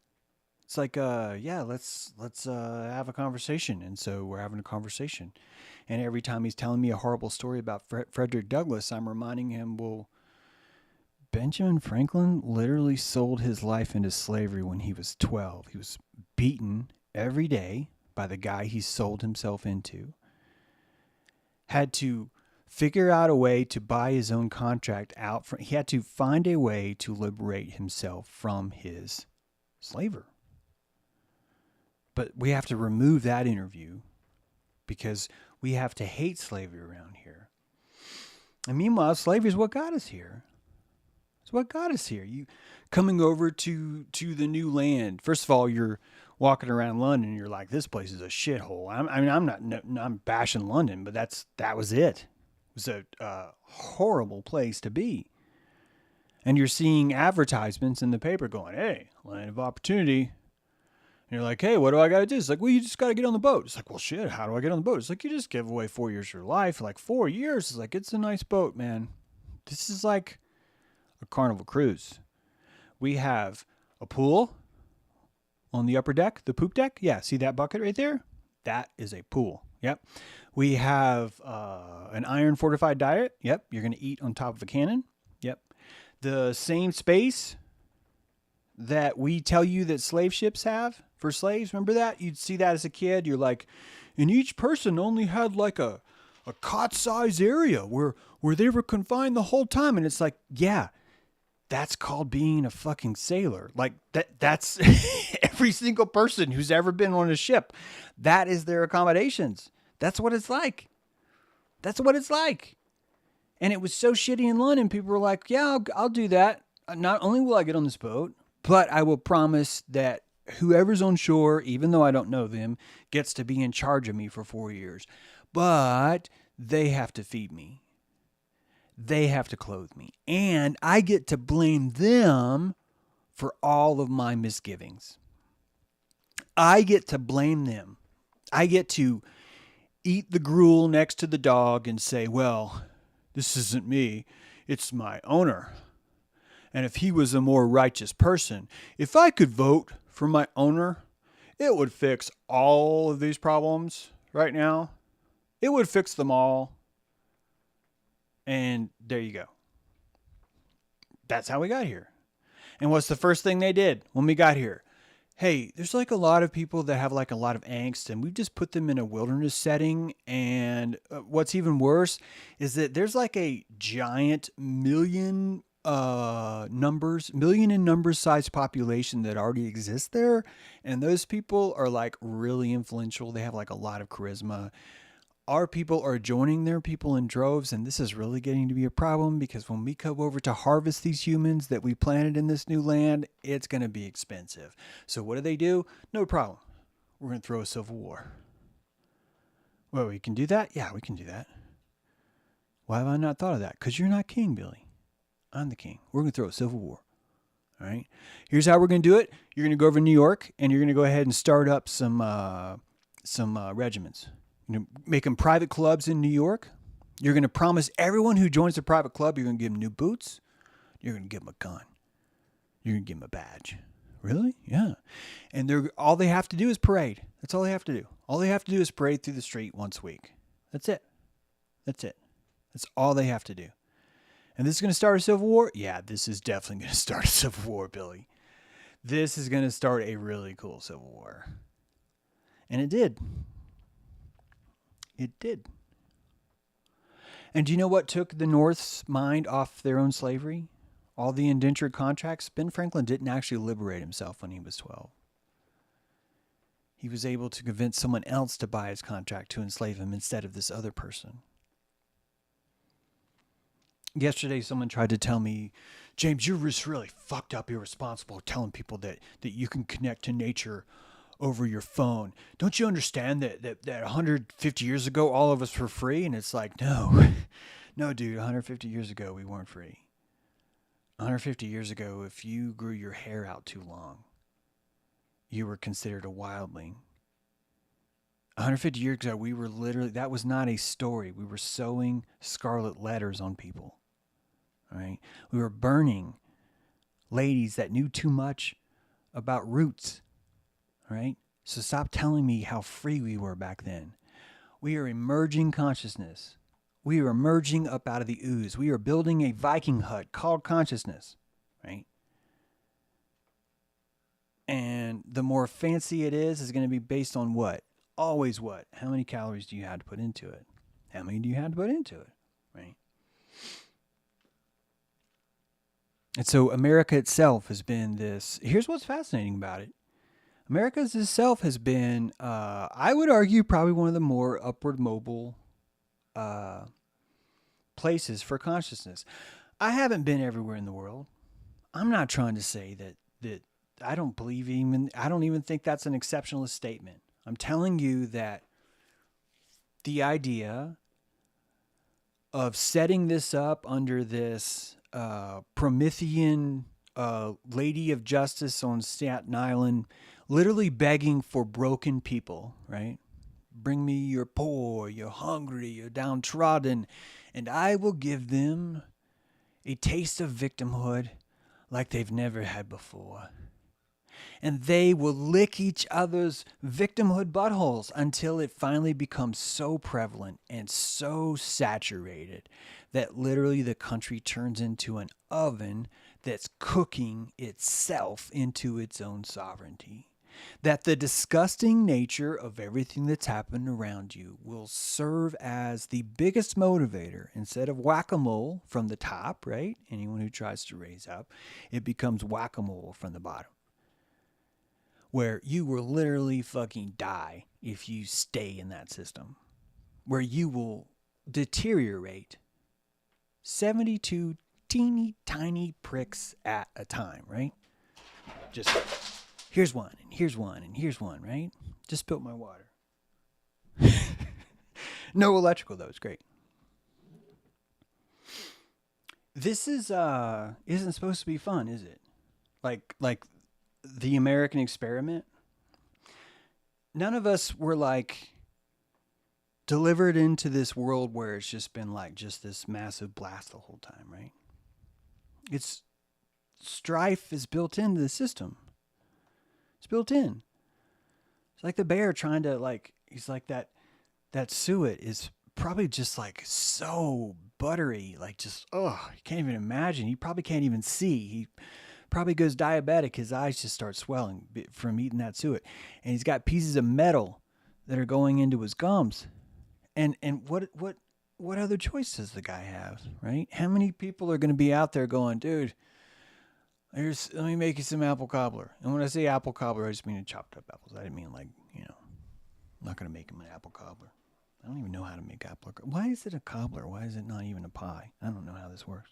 It's like, yeah, let's have a conversation. And so we're having a conversation. And every time he's telling me a horrible story about Frederick Douglass, I'm reminding him, well, Benjamin Franklin literally sold his life into slavery when he was 12. He was beaten every day by the guy he sold himself into. Had to figure out a way to buy his own contract out. He had to find a way to liberate himself from his slaver. But we have to remove that interview because we have to hate slavery around here. And meanwhile, slavery is what got us here. It's what got us here. You coming over to the new land. First of all, you're walking around London and you're like, this place is a shithole. I'm bashing London, but that was it. It was a horrible place to be. And you're seeing advertisements in the paper going, hey, land of opportunity. And you're like, hey, what do I got to do? It's like, well, you just got to get on the boat. It's like, well, shit, how do I get on the boat? It's like, you just give away 4 years of your life. Like 4 years. It's like, it's a nice boat, man. This is like a Carnival cruise. We have a pool on the upper deck, the poop deck. Yeah, see that bucket right there? That is a pool. Yep. We have an iron fortified diet. Yep. You're going to eat on top of a cannon. Yep. The same space that we tell you that slave ships have for slaves. Remember that? You'd see that as a kid. You're like, and each person only had like a cot size area where they were confined the whole time. And it's like, yeah, that's called being a fucking sailor. Like that's every single person who's ever been on a ship. That is their accommodations. That's what it's like. That's what it's like. And it was so shitty in London. People were like, yeah, I'll do that. Not only will I get on this boat, but I will promise that whoever's on shore, even though I don't know them, gets to be in charge of me for 4 years. But they have to feed me. They have to clothe me. And I get to blame them for all of my misgivings. I get to blame them. I get to eat the gruel next to the dog and say, well, this isn't me. It's my owner. And if he was a more righteous person, if I could vote for my owner, it would fix all of these problems right now. It would fix them all. And there you go. That's how we got here. And what's the first thing they did when we got here? Hey, there's like a lot of people that have like a lot of angst, and we've just put them in a wilderness setting. And what's even worse is that there's like a giant million in numbers sized population that already exists there. And those people are like really influential. They have like a lot of charisma. Our people are joining their people in droves, and this is really getting to be a problem because when we come over to harvest these humans that we planted in this new land, it's going to be expensive. So what do? No problem. We're going to throw a civil war. Well, we can do that? Yeah, we can do that. Why have I not thought of that? Because you're not king, Billy. I'm the king. We're going to throw a civil war. All right? Here's how we're going to do it. You're going to go over to New York, and you're going to go ahead and start up some regiments. You know, make them private clubs in New York. You're going to promise everyone who joins the private club, you're going to give them new boots. You're going to give them a gun. You're going to give them a badge. Really? Yeah. And all they have to do is parade. That's all they have to do. All they have to do is parade through the street once a week. That's it. That's it. That's all they have to do. And this is going to start a civil war? Yeah, this is definitely going to start a civil war, Billy. This is going to start a really cool civil war. And it did. It did. And do you know what took the North's mind off their own slavery? All the indentured contracts. Ben Franklin didn't actually liberate himself when he was 12. He was able to convince someone else to buy his contract to enslave him instead of this other person. Yesterday, someone tried to tell me, James, you're just really fucked up, irresponsible, telling people that you can connect to nature over your phone. Don't you understand that 150 years ago, all of us were free? And it's like, no, dude, 150 years ago, we weren't free. 150 years ago, if you grew your hair out too long, you were considered a wildling. 150 years ago, we were literally, that was not a story. We were sewing scarlet letters on people, right? We were burning ladies that knew too much about roots. All right? So stop telling me how free we were back then. We are emerging consciousness. We are emerging up out of the ooze. We are building a Viking hut called consciousness, right? And the more fancy it is going to be based on what? Always what? How many calories do you have to put into it? How many do you have to put into it, right? And so America itself has been this. Here's what's fascinating about it. America itself has been, I would argue, probably one of the more upward mobile places for consciousness. I haven't been everywhere in the world. I'm not trying to say that I don't even think that's an exceptionalist statement. I'm telling you that the idea of setting this up under this Promethean lady of justice on Staten Island, literally begging for broken people, right? Bring me your poor, you're hungry, you're downtrodden, and I will give them a taste of victimhood like they've never had before. And they will lick each other's victimhood buttholes until it finally becomes so prevalent and so saturated that literally the country turns into an oven that's cooking itself into its own sovereignty. That the disgusting nature of everything that's happened around you will serve as the biggest motivator. Instead of whack-a-mole from the top, right? Anyone who tries to raise up, it becomes whack-a-mole from the bottom. Where you will literally fucking die if you stay in that system. Where you will deteriorate 72 teeny tiny pricks at a time, right? Just here's one, and here's one, and here's one, right? Just spilled my water. No electrical though, it's great. This is isn't supposed to be fun, is it? Like the American experiment. None of us were like delivered into this world where it's just been like just this massive blast the whole time, right? It's strife is built into the system. It's built in. It's like the bear trying to he's like that suet is probably just like so buttery, like just, you can't even imagine. He probably can't even see. He probably goes diabetic. His eyes just start swelling from eating that suet. And he's got pieces of metal that are going into his gums. And what other choice does the guy have, right? How many people are going to be out there going, dude, let me make you some apple cobbler. And when I say apple cobbler, I just mean chopped up apples. I didn't mean I'm not going to make him an apple cobbler. I don't even know how to make apple cobbler. Why is it a cobbler? Why is it not even a pie? I don't know how this works.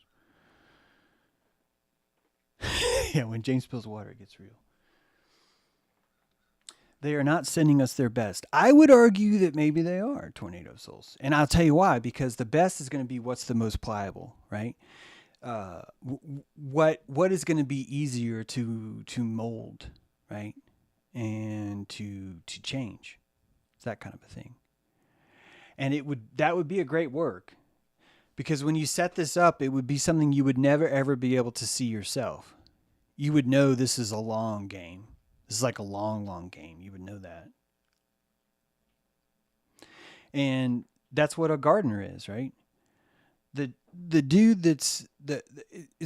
Yeah, when James spills water, it gets real. They are not sending us their best. I would argue that maybe they are tornado souls. And I'll tell you why. Because the best is going to be what's the most pliable, right? What is going to be easier to mold, right? And to change. It's that kind of a thing. And that would be a great work. Because when you set this up, it would be something you would never ever be able to see yourself. You would know this is a long game. This is like a long, long game. You would know that. And that's what a gardener is, right? The dude it's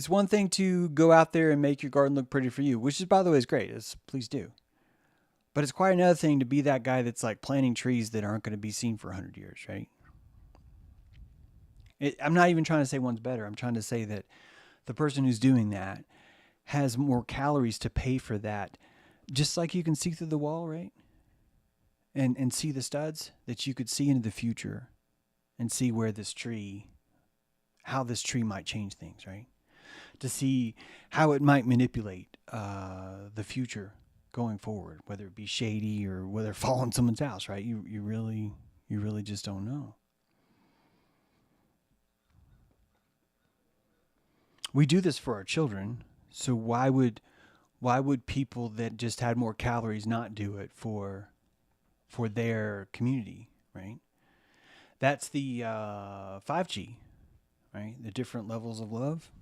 one thing to go out there and make your garden look pretty for you, which is, by the way, is great. Please do. But it's quite another thing to be that guy that's like planting trees that aren't going to be seen for 100 years, right? I'm not even trying to say one's better. I'm trying to say that the person who's doing that has more calories to pay for that. Just like you can see through the wall, right? And see the studs, that you could see into the future and see how this tree might change things, right? To see how it might manipulate the future going forward, whether it be shady or whether it fall on someone's house, right? You really just don't know. We do this for our children, so why would people that just had more calories not do it for their community, right? That's the 5G, right? The different levels of love.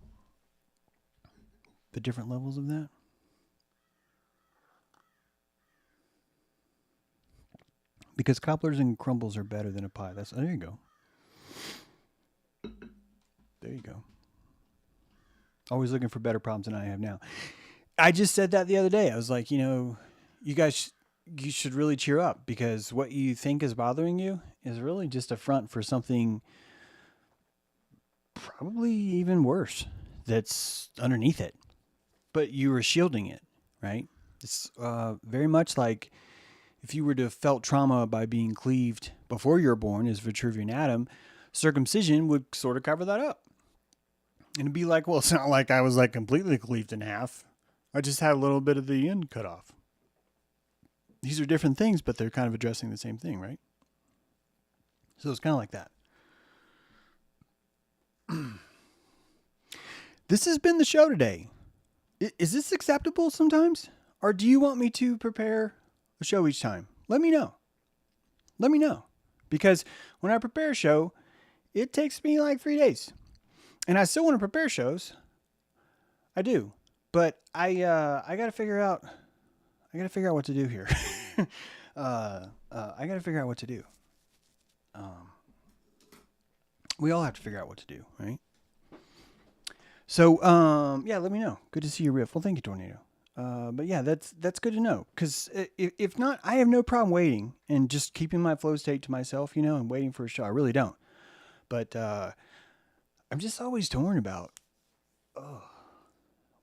The different levels of that. Because cobblers and crumbles are better than a pie. There you go. There you go. Always looking for better problems than I have now. I just said that the other day. I was like, you guys, you should really cheer up, because what you think is bothering you is really just a front for something probably even worse that's underneath it. But you were shielding it, right? It's very much like if you were to have felt trauma by being cleaved before you were born as Vitruvian Adam, circumcision would sort of cover that up. And it'd be like, well, it's not like I was like completely cleaved in half. I just had a little bit of the end cut off. These are different things, but they're kind of addressing the same thing, right? So it's kind of like that. This has been the show today. Is this acceptable sometimes? Or do you want me to prepare a show each time? Let me know. Let me know. Because when I prepare a show, it takes me like 3 days. And I still want to prepare shows. I do. But I got to figure out what to do here. I got to figure out what to do. We all have to figure out what to do, right? So, yeah, let me know. Good to see you, Riff. Well, thank you, Tornado. But yeah, that's good to know. Because if not, I have no problem waiting and just keeping my flow state to myself, and waiting for a show. I really don't. But I'm just always torn about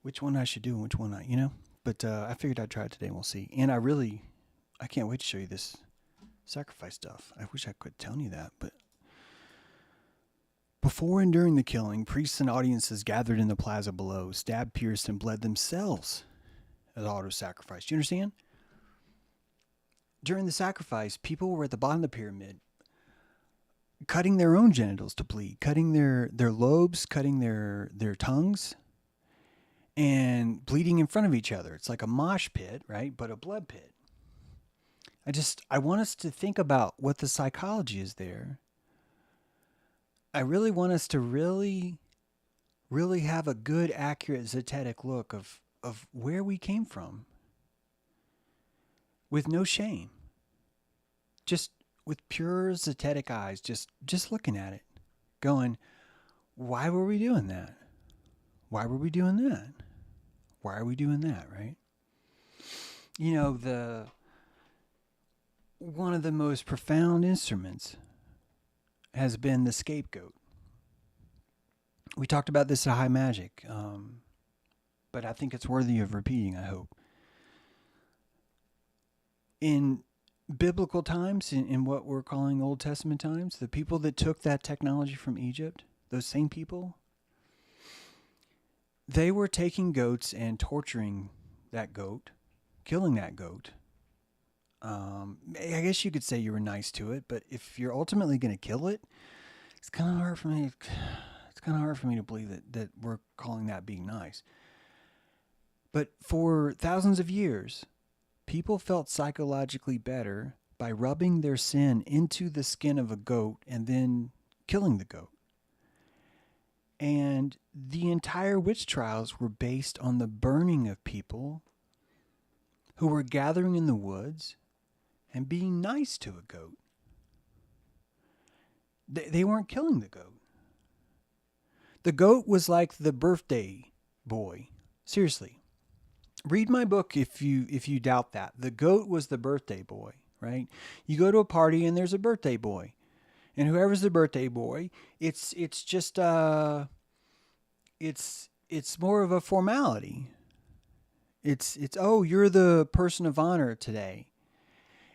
which one I should do and which one not, But I figured I'd try it today and we'll see. And I can't wait to show you this sacrifice stuff. I wish I could tell you that, but before and during the killing, priests and audiences gathered in the plaza below, stabbed, pierced, and bled themselves as auto-sacrifice. Do you understand? During the sacrifice, people were at the bottom of the pyramid, cutting their own genitals to bleed, cutting their lobes, cutting their tongues, and bleeding in front of each other. It's like a mosh pit, right? But a blood pit. I want us to think about what the psychology is there. I really want us to really, really have a good, accurate, zetetic look of where we came from. With no shame. Just with pure, zetetic eyes, just looking at it. Going, why were we doing that? Why were we doing that? Why are we doing that, right? One of the most profound instruments has been the scapegoat. We talked about this at High Magic, but I think it's worthy of repeating, I hope. In biblical times, in what we're calling Old Testament times, the people that took that technology from Egypt, those same people, they were taking goats and torturing that goat, killing that goat. I guess you could say you were nice to it, but if you're ultimately going to kill it, it's kind of hard for me. It's kind of hard for me to believe that we're calling that being nice. But for thousands of years, people felt psychologically better by rubbing their sin into the skin of a goat and then killing the goat. And the entire witch trials were based on the burning of people who were gathering in the woods and being nice to a goat. They weren't killing the goat. The goat was like the birthday boy. Seriously. Read my book if you doubt that. The goat was the birthday boy, right? You go to a party and there's a birthday boy. And whoever's the birthday boy, it's just it's more of a formality. It's oh, you're the person of honor today.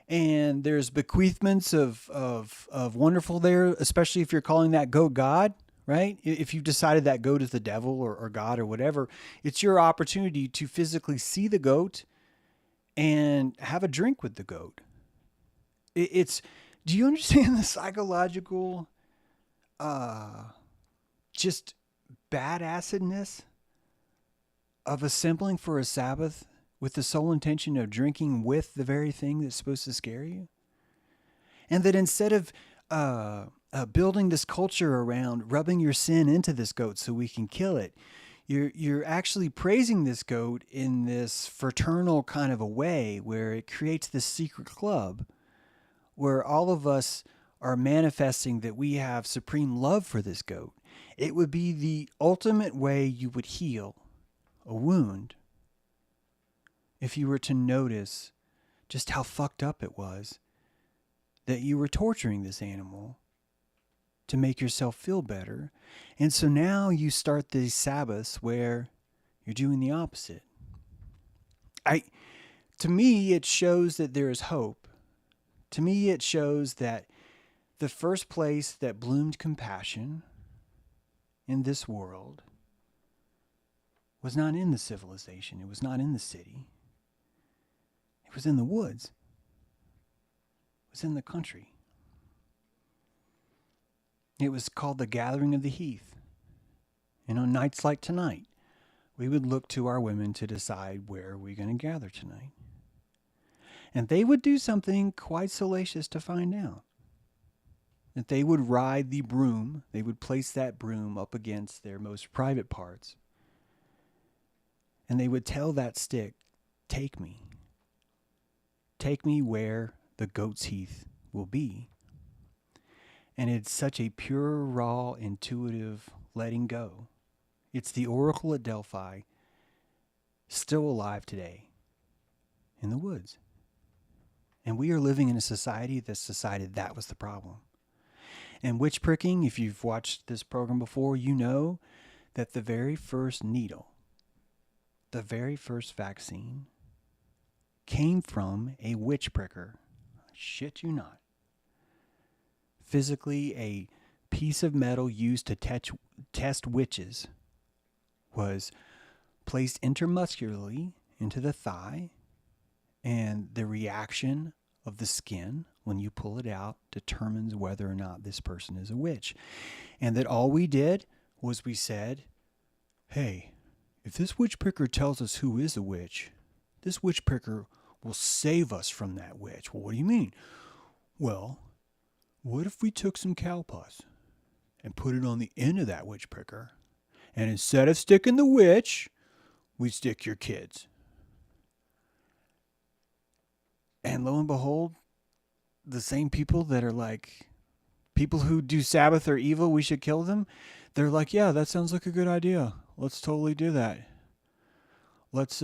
And there's bequeathments of wonderful there, especially if you're calling that goat God, right? If you've decided that goat is the devil or God or whatever, it's your opportunity to physically see the goat and have a drink with the goat. Do you understand the psychological, just badassedness of assembling for a Sabbath with the sole intention of drinking with the very thing that's supposed to scare you? And that instead of building this culture around rubbing your sin into this goat so we can kill it, you're actually praising this goat in this fraternal kind of a way where it creates this secret club where all of us are manifesting that we have supreme love for this goat. It would be the ultimate way you would heal a wound if you were to notice just how fucked up it was that you were torturing this animal to make yourself feel better. And so now you start these Sabbaths where you're doing the opposite. To me, it shows that there is hope. To me, it shows that the first place that bloomed compassion in this world was not in the civilization. It was not in the city. It was in the woods. It was in the country. It was called the gathering of the heath. And on nights like tonight, we would look to our women to decide where we're going to gather tonight. And they would do something quite salacious to find out. That they would ride the broom, they would place that broom up against their most private parts. And they would tell that stick, take me. Take me where the goat's heath will be. And it's such a pure, raw, intuitive letting go. It's the Oracle at Delphi, still alive today in the woods. And we are living in a society that's decided that was the problem. And witch pricking, if you've watched this program before, you know that the very first needle, the very first vaccine, came from a witch pricker. I shit you not. Physically, a piece of metal used to test witches was placed intramuscularly into the thigh, and the reaction of the skin when you pull it out determines whether or not this person is a witch. And that all we did was we said, hey, if this witch pricker tells us who is a witch, this witch pricker will save us from that witch. Well, what do you mean? Well, what if we took some cow pus and put it on the end of that witch pricker, and instead of sticking the witch, we stick your kids? And lo and behold, the same people that are like, people who do Sabbath are evil, we should kill them. They're like, yeah, that sounds like a good idea. Let's totally do that. Let's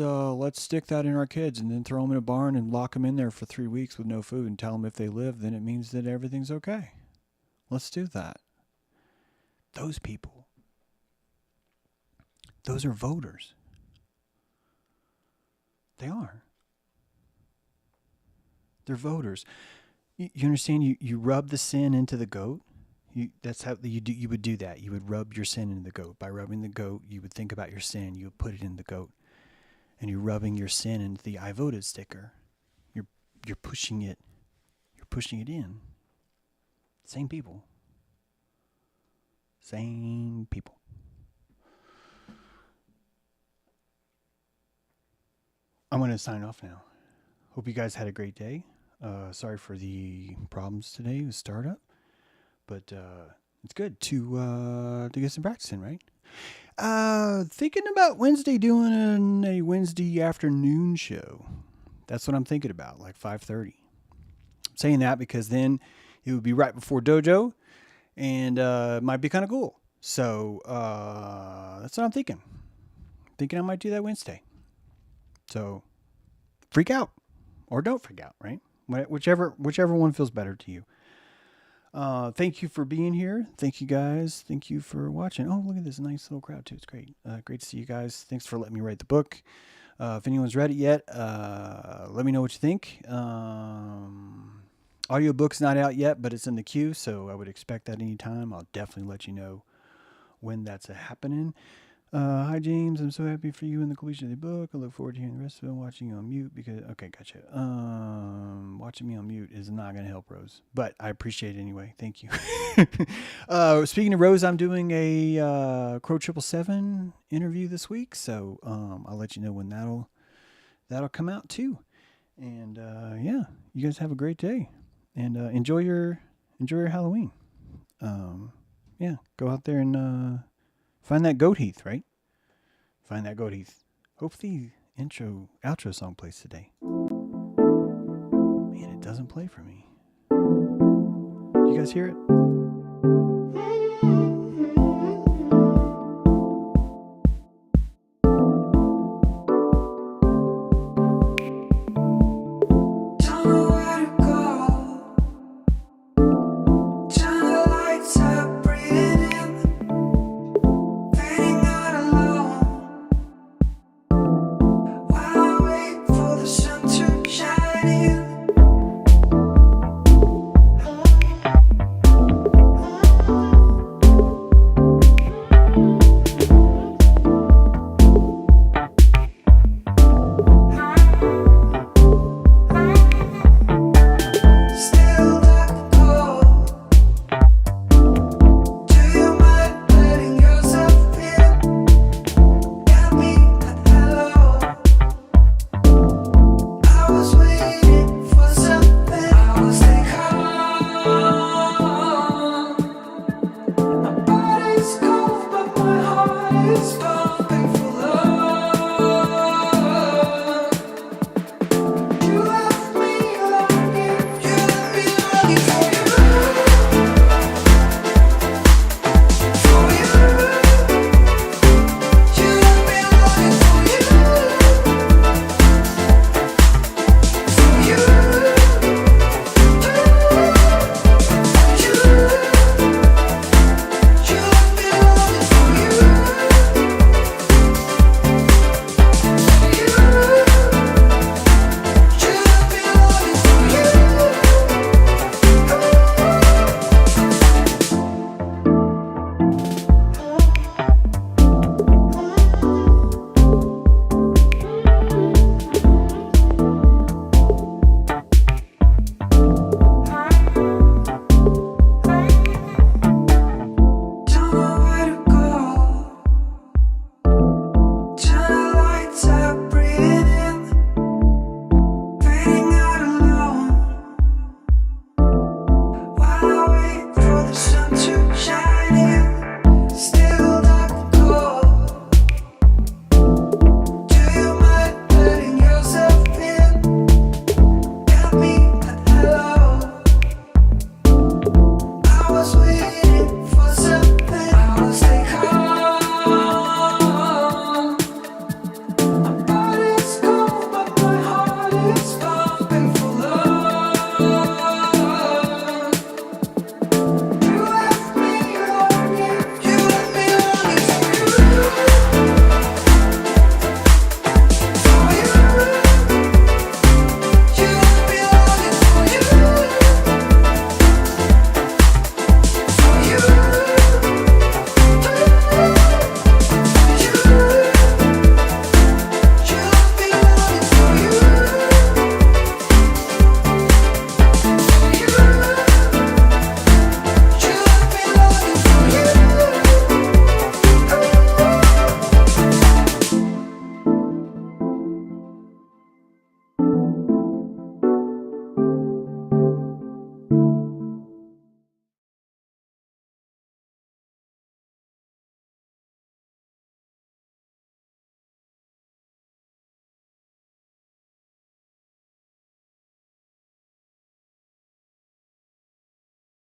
stick that in our kids and then throw them in a barn and lock them in there for 3 weeks with no food and tell them if they live, then it means that everything's okay. Let's do that. Those people, those are voters. They are. They're voters. You understand? You rub the sin into the goat. That's how you would do that. You would rub your sin into the goat. By rubbing the goat, you would think about your sin. You would put it in the goat. And you're rubbing your sin into the I voted sticker. You're pushing it. You're pushing it in. Same people. Same people. I'm going to sign off now. Hope you guys had a great day. Sorry for the problems today with startup, but it's good to get some practice in, right? Thinking about Wednesday doing a Wednesday afternoon show. That's what I'm thinking about, like 5:30. I'm saying that because then it would be right before dojo, and it might be kind of cool. So that's what I'm thinking. Thinking I might do that Wednesday. So freak out or don't freak out, right? Whichever one feels better to you. Thank you for being here. Thank you guys. Thank you for watching. Oh, look at this nice little crowd too. It's great. Great to see you guys. Thanks for letting me write the book. If anyone's read it yet, let me know what you think. Audiobook's not out yet, but it's in the queue, so I would expect that anytime. I'll definitely let you know when that's happening. Hi, James. I'm so happy for you in the completion of the book. I look forward to hearing the rest of it. Watching you on mute because... Okay, gotcha. Watching me on mute is not going to help Rose, but I appreciate it anyway. Thank you. Speaking of Rose, I'm doing a Crow 777 interview this week, so I'll let you know when that'll come out too. And yeah, you guys have a great day and enjoy your Halloween. Yeah, go out there and find that goat heath, right? Find that goat heath. Hope the outro song plays today. Man, it doesn't play for me. You guys hear it?